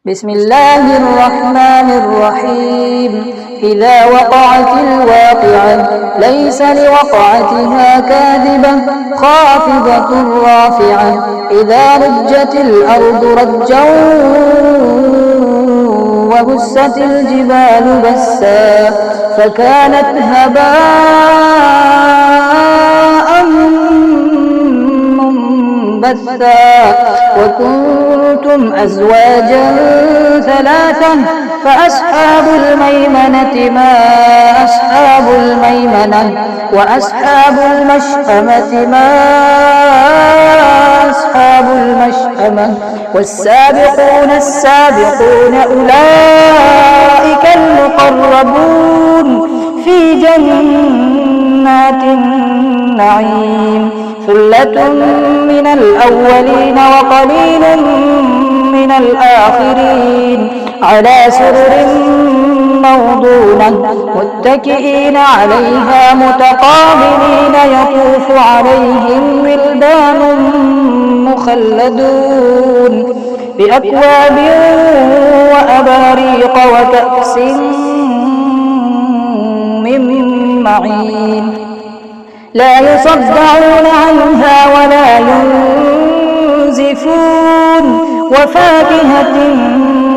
بسم الله الرحمن الرحيم إذا وقعت الواقعة ليس لوقعتها كاذبة خافضة رافعة إذا رجت الأرض رجا وبست الجبال بسا فكانت هباء منبثا وكنتم أزواجا ثلاثة فأصحاب الميمنة ما أصحاب الميمنة وأصحاب المشأمة ما أصحاب المشأمة والسابقون السابقون أولئك المقربون في جنات النعيم ثلة من الأولين وقليل من الآخرين على سرر موضونة متكئين عليها متقابلين يطوف عليهم ولدان مخلدون بأكواب وأباريق وكأس من معين لا يصدعون عنها ولا ينزفون وفاكهة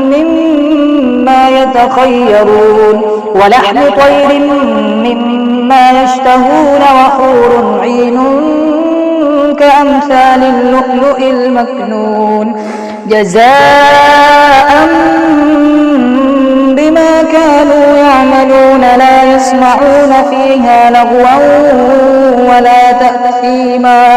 مما يتخيرون ولحم طير مما يشتهون وحور عين كأمثال اللؤلؤ المكنون جزاء بما كانوا يعملون لا يسمعون فيها لغوا ولا تأثيما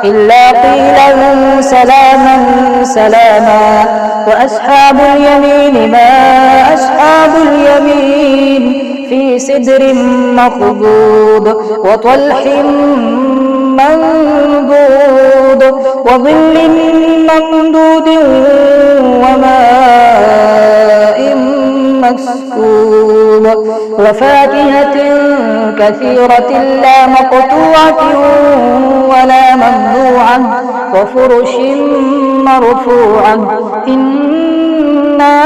إلا قيلا سلاما سلاما وأصحاب اليمين ما أصحاب اليمين في سدر مخضود وطلح منضود وظل ممدود وماء مسكوب وفاكهة كثيرة لا مقطوعة ولا ممنوعة وفرش مرفوعة إنا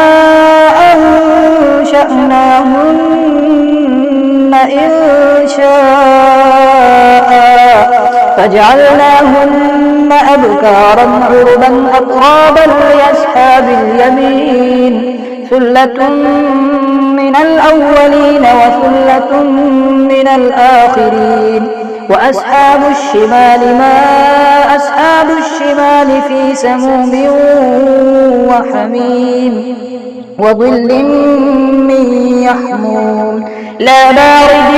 أنشأناهن إنشاء فجعلناهن أبكارا عربا أترابا لأصحاب اليمين ثلة من الأولين وثلة من الآخرين وأصحاب الشمال ما أصحاب الشمال في سموم وحميم وظل من يحموم لا بارد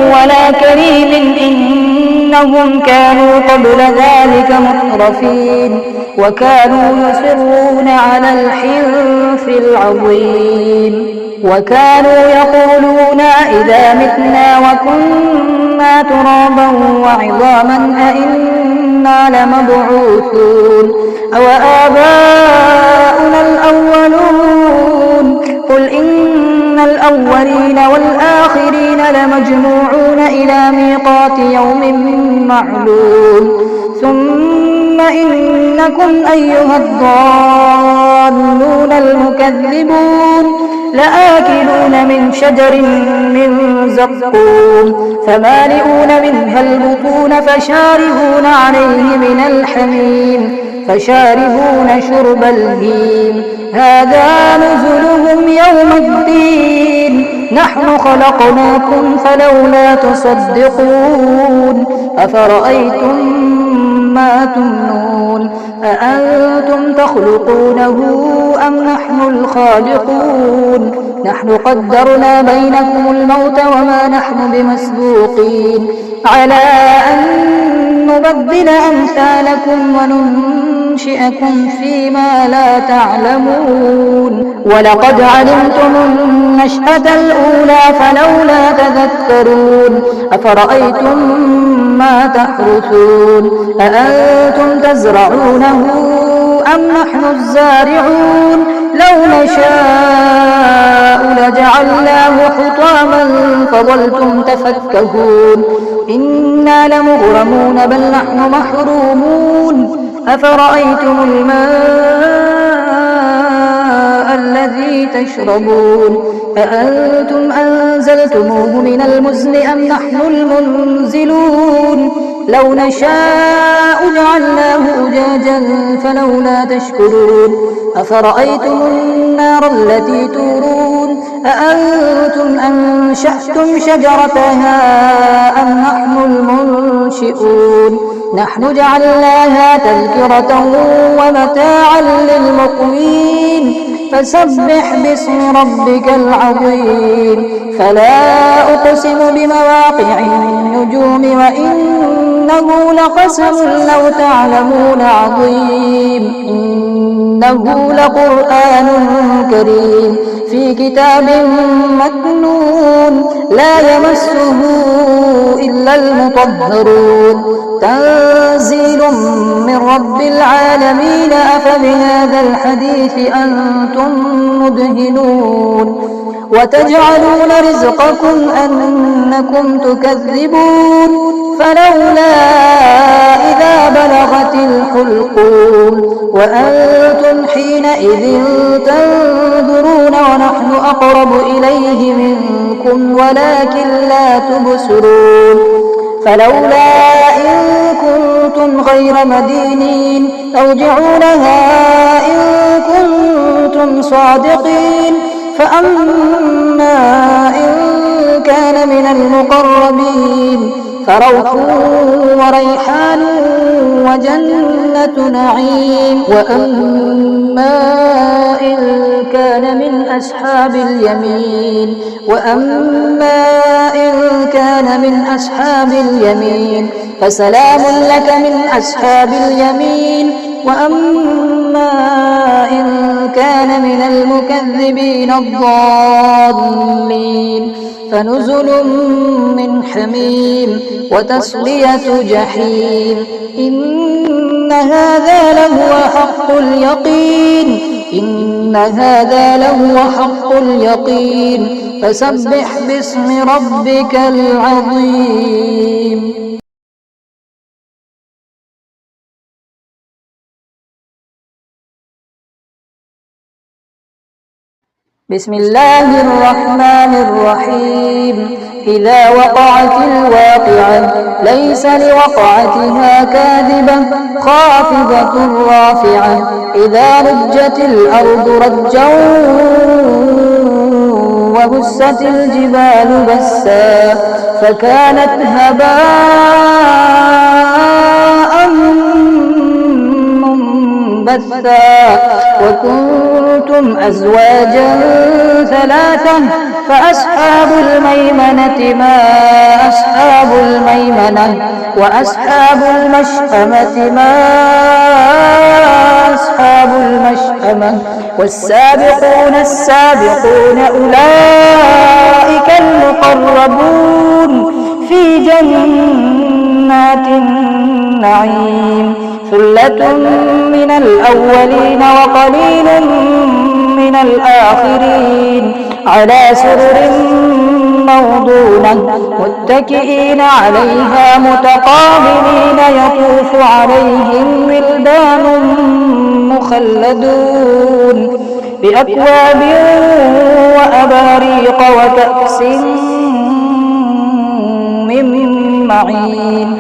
ولا كريم إنهم كانوا قبل ذلك مترفين وكانوا يصرون على الحنث العظيم وكانوا يقولون إذا متنا وكنا ترابا وعظاما أئنا لمبعوثون أو آباؤنا الأولون قل إن الأولين والآخرين لمجموعون إلى ميقات يوم معلوم ثم إنكم أيها الضالون المكذبون لآكلون من شجر من زقوم فمالئون منها البطون فشاربون عليه من الحميم فشاربون شرب الهيم هذا نزلهم يوم الدين نحن خلقناكم فلولا تصدقون أفرأيتم ما تمنون أأنتم تخلقونه أم نحن الخالقون نحن قدرنا بينكم الموت وما نحن بمسبوقين على أن نبدل أمثالكم وننشئكم فيما لا تعلمون ولقد علمتم النشأة الأولى فلولا تذكرون أفرأيتم ما تحرثون أأنتم تزرعونه أم نحن الزارعون لو نشاء لجعلناه حطاما فظلتم تفكهون إنا لمغرمون بل نحن محرومون أفرأيتم الماء الذي تشربون أأنتم أنزلتموه من المزن أم نحن المنزلون لو نشاء جعلناه أجاجا فلولا تشكرون أفرأيتم النار التي تورون أأنتم أنشأتم شجرتها أم نحن المنشئون نحن جعلناها تذكرة ومتاعا للمقوين فسبح باسم ربك العظيم فلا أقسم بمواقع النجوم وإنه لقسم لو تعلمون عظيم إنه لقرآن كريم في كتاب مكنون لا يمسه إلا المطهرون تنزيل من رب العالمين أفبهذا الحديث أنتم مدهنون وتجعلون رزقكم أنكم تكذبون فلولا إذا بلغت الحلقوم وأنتم حينئذ تنظرون ونحن أقرب إليه منكم ولكن لا تبصرون فلولا إن كنتم غير مدينين ترجعونها إن كنتم صادقين فأما إن كان من المقربين فروح وريحان وجنة نعيم وأما إن كان من أصحاب اليمين فسلام لك من أصحاب اليمين وأما إن كان من المكذبين الضالين فنزل من حميم وتصلية جحيم إن هذا لهو حق اليقين فسبح باسم ربك العظيم بسم الله الرحمن الرحيم إذا وقعت الواقعة ليس لوقعتها كاذبة خافضة رافعة إذا رجت الأرض رجا وبست الجبال بسا فكانت هباء منبثا وكنتم أزواجا ثلاثة فأصحاب الميمنة ما أصحاب الميمنة وأصحاب المشأمة ما أصحاب المشأمة والسابقون السابقون أولئك المقربون في جنات النعيم ثلة من الأولين وقليل من الآخرين على سرر موضونة متكئين عليها متقابلين يطوف عليهم ولدان مخلدون بأكواب وأباريق وكأس من معين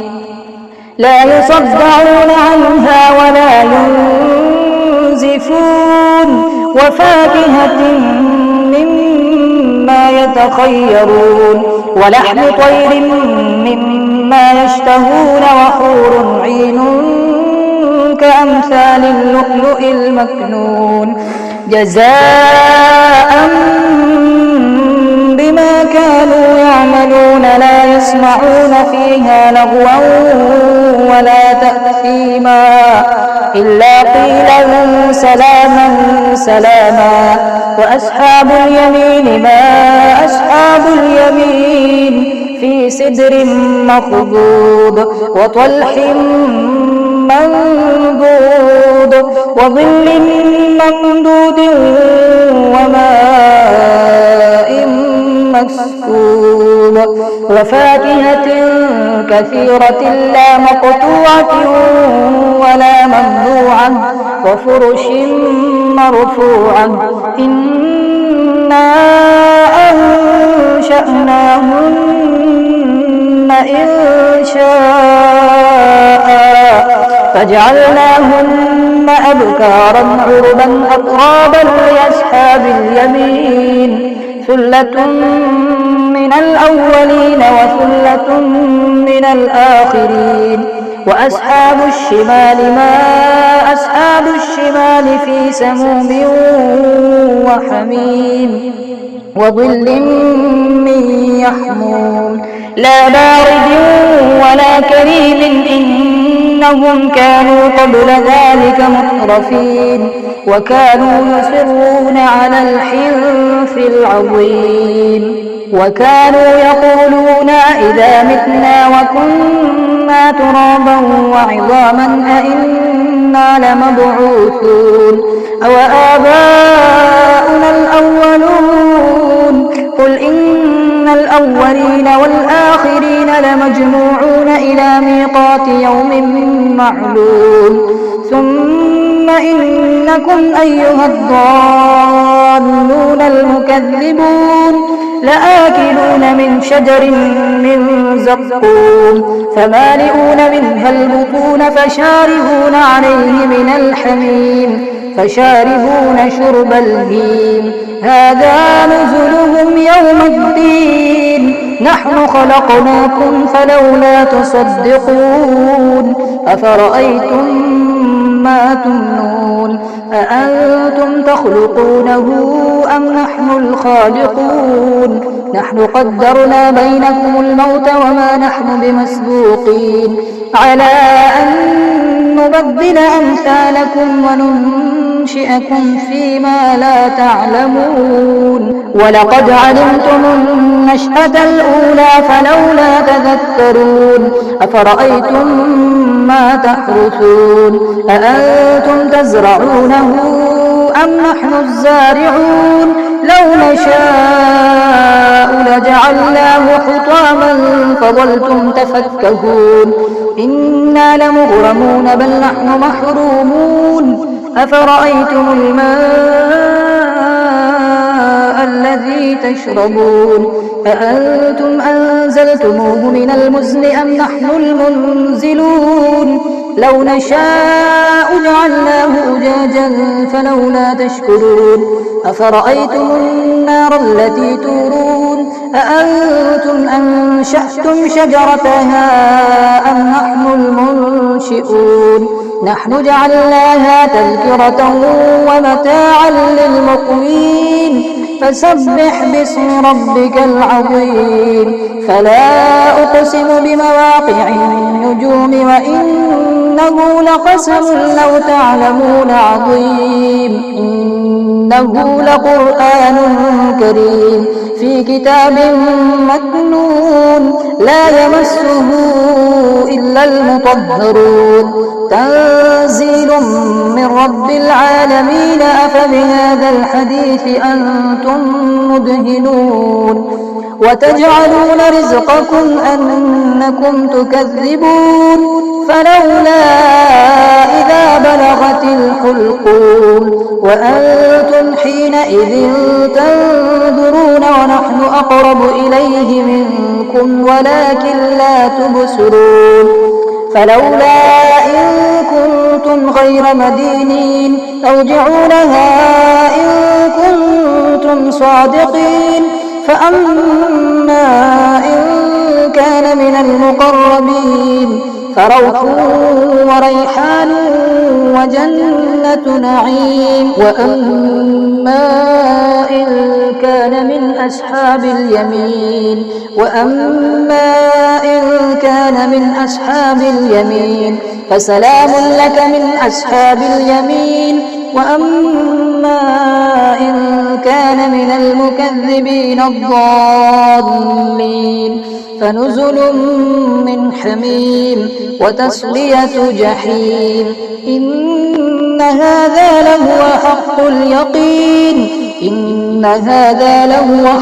لا يصدعون عنها ولا ينزفون وفاكهة مما يتخيرون ولحم طير مما يشتهون وحور عين كأمثال اللؤلؤ المكنون جزاء بما كانوا يعملون لا يسمعون فيها لغوا ولا تأثيما إلا قيلا سلاما سلاما وأصحاب اليمين ما أصحاب اليمين في سدر مخضود وطلح منضود وظل ممدود وماء مسكوب وفاكهة كثيرة لا مقطوعة ولا ممنوعة وفرش مرفوعة إنا أنشأناهن إنشاء فجعلناهن أبكارا عربا أترابا لأصحاب اليمين ثلة من الأولين وثلة من الآخرين وأصحاب الشمال ما أصحاب الشمال في سموم وحميم وظل من يحموم لا بارد ولا كريم إنهم كانوا قبل ذلك مترفين وكانوا يصرون على الحنث العظيم وكانوا يقولون إذا متنا وكنا ترابا وعظاما أئنا لمبعوثون أو آباؤنا الأولون قل إن الأولين والآخرين لمجموعون إلى ميقات يوم معلوم ثم إنكم أيها الضالون المكذبون لآكلون من شجر من زقوم فمالئون منها البطون فشاربون عليه من الحميم فشاربون شرب الهيم هذا نزلهم يوم الدين نحن خلقناكم فلولا تصدقون أفرأيتم ما تمنون أأنتم تخلقونه أم نحن الخالقون نحن قدرنا بينكم الموت وما نحن بمسبوقين على أن نبدل أمثالكم وننشئكم فيما لا تعلمون ولقد علمتم النشأة الأولى فلولا تذكرون أفرأيتم ما تحرثون أأنتم تزرعونه أم نحن الزارعون لو نشاء لجعلناه حطاما فظلتم تفكهون إنا لمغرمون بل نحن محرومون أفرأيتم الماء الذي تشربون أأنتم أنزلتموه من المزن أم نحن المنزلون لو نشاء جعلناه أجاجا فلولا تشكرون أفرأيتم النار التي تورون أأنتم أنشأتم شجرتها أم نحن المنشئون نحن جعلناها تذكرة ومتاعا للمقوين فسبح باسم ربك العظيم فلا أقسم بمواقع النجوم وإنه لقسم لو تعلمون عظيم إنه لقرآن كريم في كتاب مكنون لا يمسه إلا المطهرون تنزيل من رب العالمين أفبهذا الحديث أنتم مدهنون وتجعلون رزقكم أنكم تكذبون فلولا إذا بلغت الحلقوم وأنتم حينئذ تنظرون ونحن أقرب إليه منكم ولكن لا تبصرون فلولا إن كنتم غير مدينين ترجعونها إن كنتم صادقين فأما إن كان من المقربين فروح وريحان وجنة نعيم وأما إن كان من أصحاب اليمين فسلام لك من أصحاب اليمين وأما إن كان من المكذبين الضالين فنزل من حميم وتصلية جحيم إن هذا لهو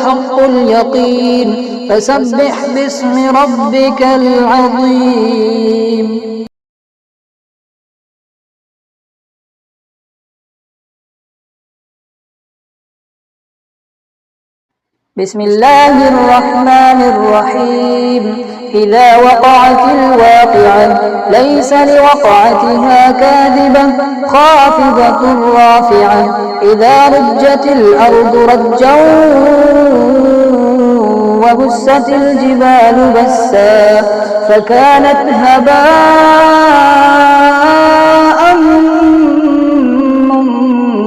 حق اليقين فسبح باسم ربك العظيم. بسم الله الرحمن الرحيم. إذا وقعت الواقعة ليس لوقعتها كاذبة خافضة رافعة إذا رجت الأرض رجا وبست الجبال بسا فكانت هباء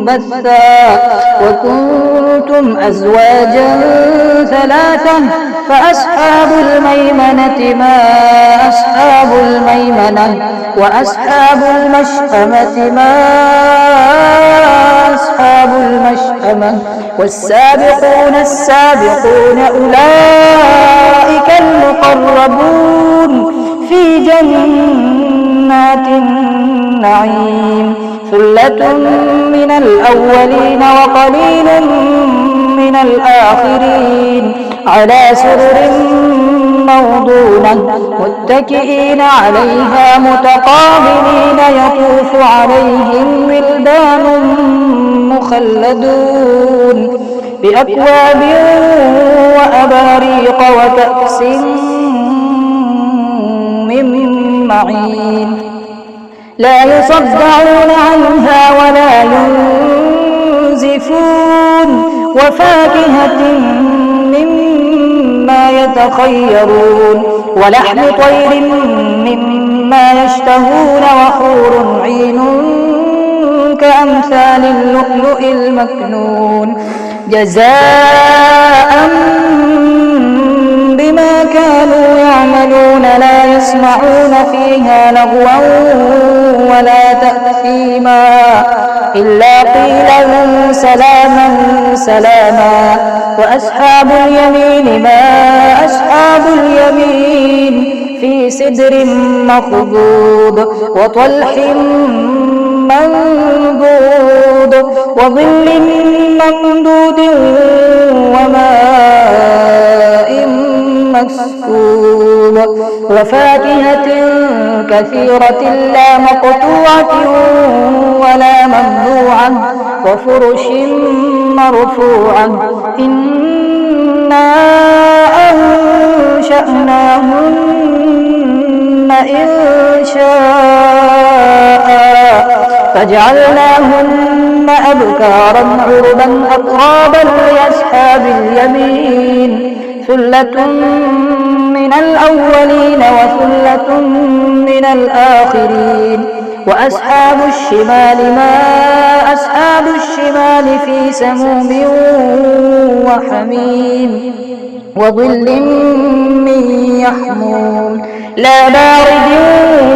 منبثا وكنتم أزواجا ثلاثة فأصحاب الميمنة ما أصحاب الميمنة وأصحاب المشأمة ما أصحاب المشأمة والسابقون السابقون أولئك المقربون في جنات النعيم ثلة من الأولين وقليل من الآخرين على سرر موضونة متكئين عليها متقابلين يطوف عليهم ولدان مخلدون بأكواب وأباريق وكأس من معين لا يصدعون عنها ولا ينزفون وفاكهة مما يتخيرون ولحم طير مما يشتهون وحور عين كأمثال اللؤلؤ المكنون جزاء بما كانوا يعملون لا يسمعون فيها لغوا ولا تأثيما إلا قيلا سلاما سلاما وأصحاب اليمين ما أصحاب اليمين في سدر مخضود وطلح منضود وظل ممدود وماء مسكوب وفاكهة كثيرة لا مقطوعة ولا ممنوعة وفرش مرفوعة إنا أنشأناهن إنشاء فجعلناهن أبكارا عربا أترابا لأصحاب اليمين ثلة من الأولين وثلة من الآخرين وأصحاب الشمال ما أصحاب الشمال في سموم وحميم وظل من يحموم لا بارد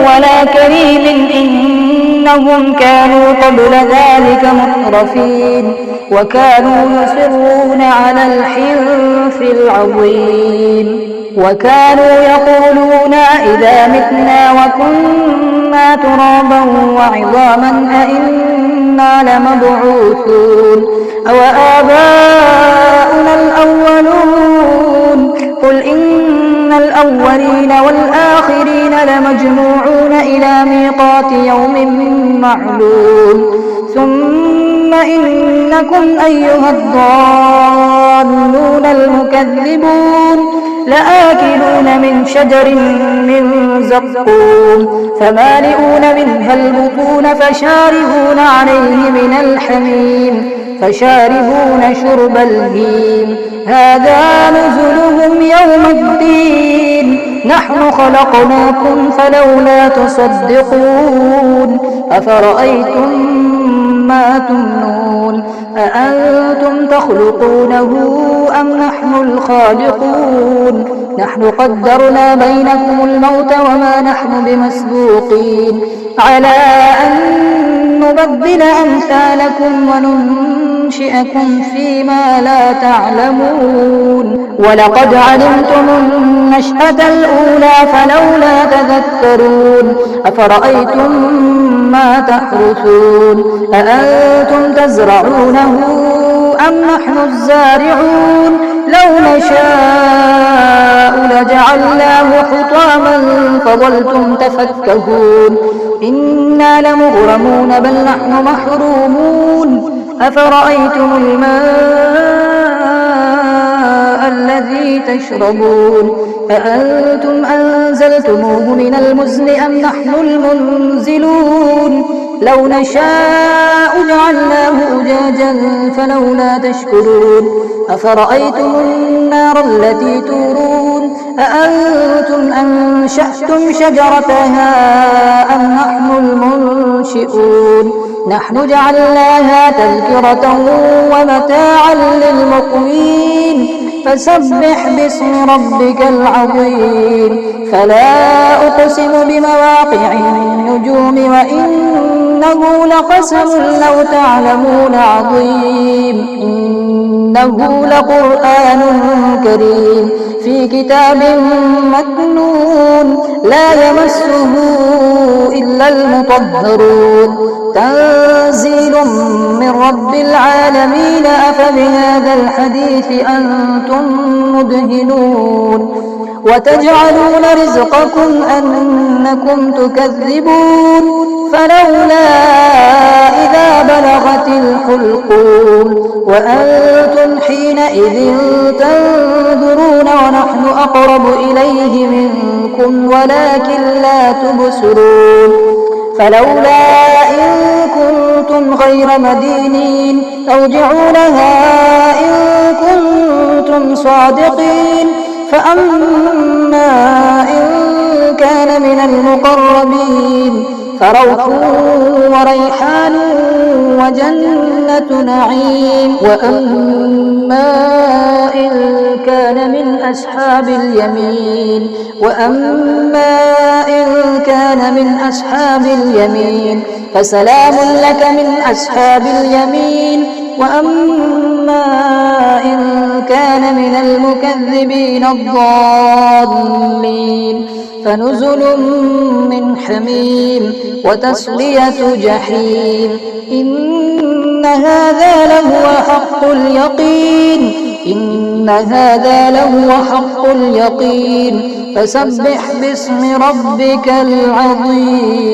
ولا كريم إنهم كانوا قبل ذلك مترفين وكانوا يصرون على الحنث العظيم وكانوا يقولون إذا متنا وكنا ترابا وعظاما أئنا لمبعوثون أو آباؤنا الأولون قل إن الأولين والآخرين لمجموعون إلى ميقات يوم معلوم ثم إنكم أيها الضالون المكذبون لآكلون من شجر من زقوم فمالئون منها البطون فشاربون عليه من الحميم فشاربون شرب الهيم هذا نزلهم يوم الدين نحن خلقناكم فلولا تصدقون أفرأيتم ما تمنون أأنتم تخلقونه أم نحن الخالقون نحن قدرنا بينكم الموت وما نحن بمسبوقين على أن نبدل أمثالكم وننشئكم فيما لا تعلمون ولقد علمتم النشأة الأولى فلولا تذكرون أفرأيتم ما تحرثون أأنتم تزرعونه أم نحن الزارعون لو نشاء لجعلناه حطاما فظلتم تفكهون إنا لمغرمون بل نحن محرومون أفرأيتم الماء الذي تشربون أأنتم أنزلتموه من المزن أم نحن المنزلون لو نشاء جعلناه أجاجا فلولا تشكرون أفرأيتم النار التي تورون أأنتم أنشأتم شجرتها أم نحن المنشئون نحن جعلناها تذكرة ومتاعا للمقوين فسبح باسم ربك العظيم فلا أقسم بمواقع النجوم وإنه لقسم لو تعلمون عظيم إنه لقرآن كريم في كتاب مكنون لا يمسه إلا المطهرون تنزيل من رب العالمين أفبهذا الحديث أنتم مدهنون وتجعلون رزقكم أنكم تكذبون فلولا إذا بلغت الحلقوم وأنتم حينئذ تنظرون ونحن أقرب إليه منكم ولكن لا تبصرون فلولا إن كنتم غير مدينين ترجعونها إن كنتم صادقين فأما إن كان من المقربين فروح وريحان وجنة نعيم وأما إن كان من أصحاب اليمين فسلام لك من أصحاب اليمين وأما إن كان من المكذبين الضالين فنزل من حميم وتصلية جحيم إن هذا لهو حق اليقين فسبح باسم ربك العظيم.